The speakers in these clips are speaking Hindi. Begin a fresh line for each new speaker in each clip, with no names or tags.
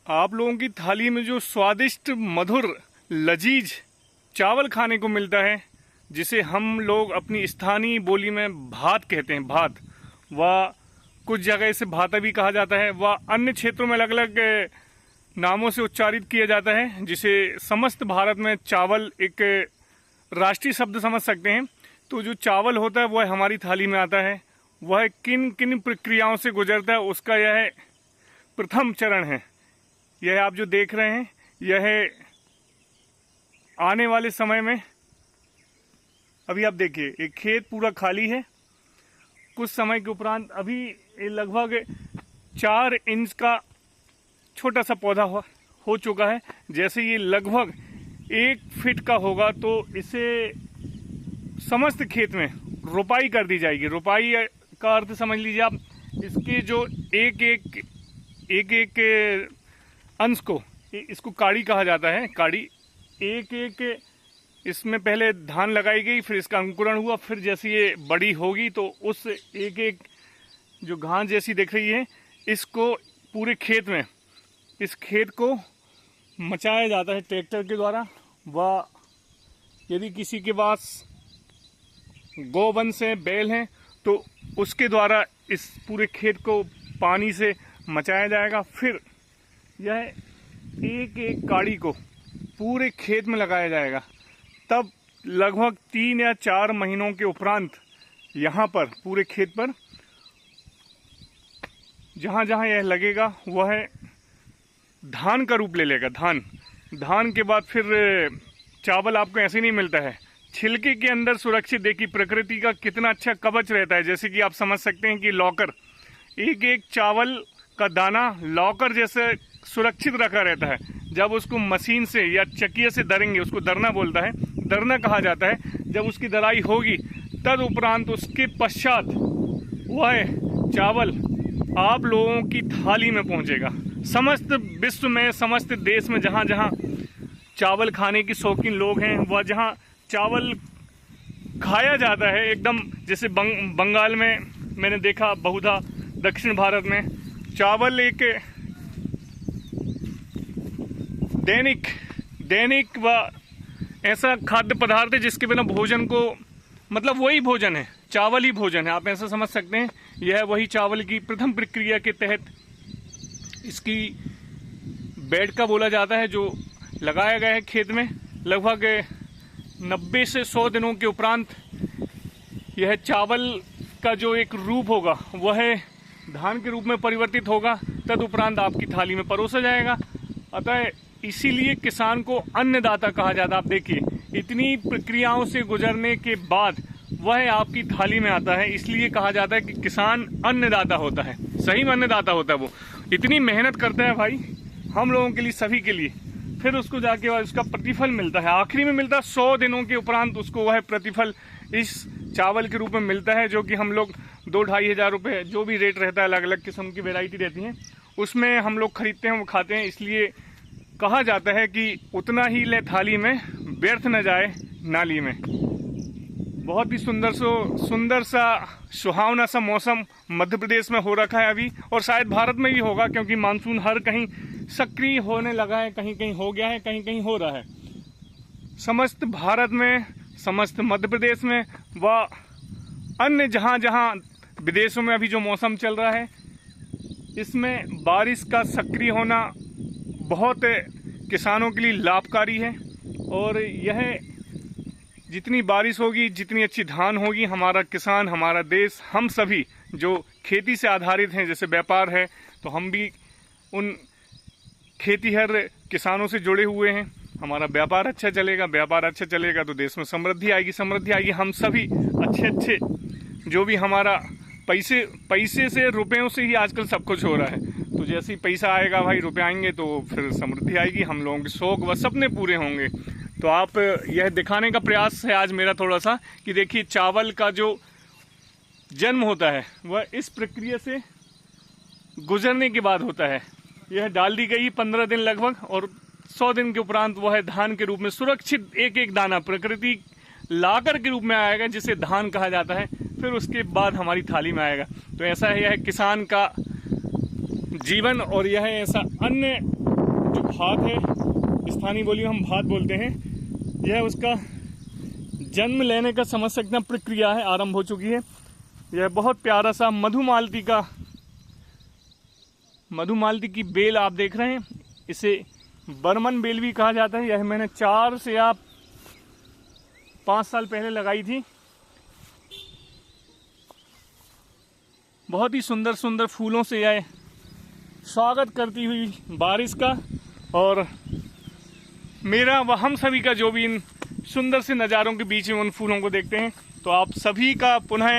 आप लोगों की थाली में जो स्वादिष्ट मधुर लजीज चावल खाने को मिलता है, जिसे हम लोग अपनी स्थानीय बोली में भात कहते हैं, भात व कुछ जगह इसे भाता भी कहा जाता है व अन्य क्षेत्रों में अलग अलग नामों से उच्चारित किया जाता है, जिसे समस्त भारत में चावल एक राष्ट्रीय शब्द समझ सकते हैं। तो जो चावल होता है वह हमारी थाली में आता है, वह किन किन प्रक्रियाओं से गुजरता है उसका यह प्रथम चरण है। यह आप जो देख रहे हैं, यह आने वाले समय में, अभी आप देखिए एक खेत पूरा खाली है। कुछ समय के उपरांत अभी लगभग 4 इंच का छोटा सा पौधा हो चुका है। जैसे ये लगभग 1 फीट का होगा तो इसे समस्त खेत में रोपाई कर दी जाएगी। रोपाई का अर्थ समझ लीजिए आप, इसके जो एक अंश को, इसको काड़ी कहा जाता है। काड़ी एक इसमें पहले धान लगाई गई, फिर इसका अंकुरण हुआ, फिर जैसे ये बड़ी होगी तो उस एक जो घास जैसी दिख रही है, इसको पूरे खेत में, इस खेत को मचाया जाता है ट्रैक्टर के द्वारा। व यदि किसी के पास गौवंश है, बैल हैं, तो उसके द्वारा इस पूरे खेत को पानी से मचाया जाएगा। फिर यह एक काड़ी को पूरे खेत में लगाया जाएगा। तब लगभग 3 या 4 महीनों के उपरांत यहाँ पर पूरे खेत पर जहाँ जहाँ यह लगेगा वह धान का रूप ले लेगा। धान के बाद फिर चावल आपको ऐसे नहीं मिलता है। छिलके के अंदर सुरक्षित, देखिए प्रकृति का कितना अच्छा कवच रहता है। जैसे कि आप समझ सकते हैं कि लॉकर, एक चावल का दाना लॉकर जैसे सुरक्षित रखा रहता है। जब उसको मशीन से या चकिया से दरेंगे, उसको दरना बोलता है, दरना कहा जाता है। जब उसकी दराई होगी तद उपरांत उसके पश्चात वह चावल आप लोगों की थाली में पहुंचेगा। समस्त विश्व में, समस्त देश में जहां जहां चावल खाने के शौकीन लोग हैं, वह जहां चावल खाया जाता है एकदम, जैसे बंगाल में मैंने देखा, बहुधा दक्षिण भारत में चावल एक दैनिक व ऐसा खाद्य पदार्थ है जिसके बिना भोजन को, मतलब वही भोजन है, चावल ही भोजन है, आप ऐसा समझ सकते हैं। यह वही चावल की प्रथम प्रक्रिया के तहत इसकी बेड का बोला जाता है, जो लगाया गया है खेत में। लगभग 90 से 100 दिनों के उपरांत यह चावल का जो एक रूप होगा वह धान के रूप में परिवर्तित होगा। तदुपरांत आपकी थाली में परोसा जाएगा। अतः इसीलिए किसान को अन्नदाता कहा जाता है। आप देखिए, इतनी प्रक्रियाओं से गुजरने के बाद वह आपकी थाली में आता है। इसलिए कहा जाता है कि किसान अन्नदाता होता है, सही में अन्नदाता होता है। वो इतनी मेहनत करता है भाई हम लोगों के लिए, सभी के लिए। फिर उसको जाके उसका प्रतिफल मिलता है, आखिरी में मिलता है 100 दिनों के उपरांत उसको वह प्रतिफल इस चावल के रूप में मिलता है, जो कि हम लोग 2-2.5 हज़ार रुपये, जो भी रेट रहता है, अलग अलग किस्म की वैरायटी रहती है, उसमें हम लोग खरीदते हैं, वो खाते हैं। इसलिए कहा जाता है कि उतना ही ले थाली में, व्यर्थ न जाए नाली में। बहुत ही सुंदर सा सुहावना सा मौसम मध्य प्रदेश में हो रखा है अभी, और शायद भारत में भी होगा, क्योंकि मानसून हर कहीं सक्रिय होने लगा है। कहीं कहीं हो गया है, कहीं कहीं हो रहा है। समस्त भारत में, समस्त मध्य प्रदेश में व अन्य जहाँ जहाँ विदेशों में अभी जो मौसम चल रहा है, इसमें बारिश का सक्रिय होना बहुत किसानों के लिए लाभकारी है। और यह जितनी बारिश होगी, जितनी अच्छी धान होगी, हमारा किसान, हमारा देश, हम सभी जो खेती से आधारित हैं, जैसे व्यापार है, तो हम भी उन खेतीहर किसानों से जुड़े हुए हैं। हमारा व्यापार अच्छा चलेगा, व्यापार अच्छा चलेगा तो देश में समृद्धि आएगी। हम सभी अच्छे जो भी हमारा पैसे से, रुपयों से ही आजकल सब कुछ हो रहा है। तो जैसे ही पैसा आएगा भाई, रुपए आएंगे, तो फिर समृद्धि आएगी, हम लोगों के शौक व सपने पूरे होंगे। तो आप यह दिखाने का प्रयास है आज मेरा थोड़ा सा, कि देखिए चावल का जो जन्म होता है वह इस प्रक्रिया से गुजरने के बाद होता है। यह डाल दी गई 15 दिन लगभग, और 100 दिन के उपरांत वह धान के रूप में सुरक्षित एक दाना प्रकृति लाकर के रूप में आएगा, जिसे धान कहा जाता है। फिर उसके बाद हमारी थाली में आएगा। तो ऐसा है यह किसान का जीवन, और यह ऐसा अन्य जो भात है, स्थानीय बोली हम भात बोलते हैं, यह उसका जन्म लेने का समझ सकते हैं प्रक्रिया है, आरंभ हो चुकी है। यह बहुत प्यारा सा मधुमालती की बेल आप देख रहे हैं, इसे बर्मन बेल भी कहा जाता है। यह मैंने 4 से 5 साल पहले लगाई थी। बहुत ही सुंदर सुंदर फूलों से यह स्वागत करती हुई बारिश का और मेरा व हम सभी का जो भी इन सुंदर से नज़ारों के बीच में उन फूलों को देखते हैं, तो आप सभी का पुनः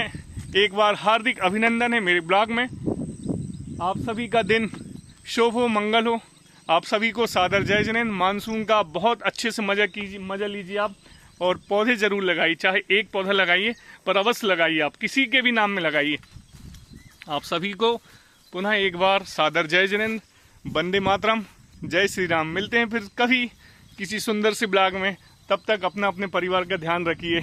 एक बार हार्दिक अभिनंदन है मेरे ब्लॉग में। आप सभी का दिन शुभ हो, मंगल हो। आप सभी को सादर जय जैन। मानसून का बहुत अच्छे से मज़ा लीजिए आप, और पौधे ज़रूर लगाइए, चाहे एक पौधा लगाइए पर अवश्य लगाइए, आप किसी के भी नाम में लगाइए। आप सभी को पुनः एक बार सादर जय जैन, वंदे मातरम, जय श्री राम। मिलते हैं फिर कभी किसी सुंदर से ब्लॉग में। तब तक अपने परिवार का ध्यान रखिए।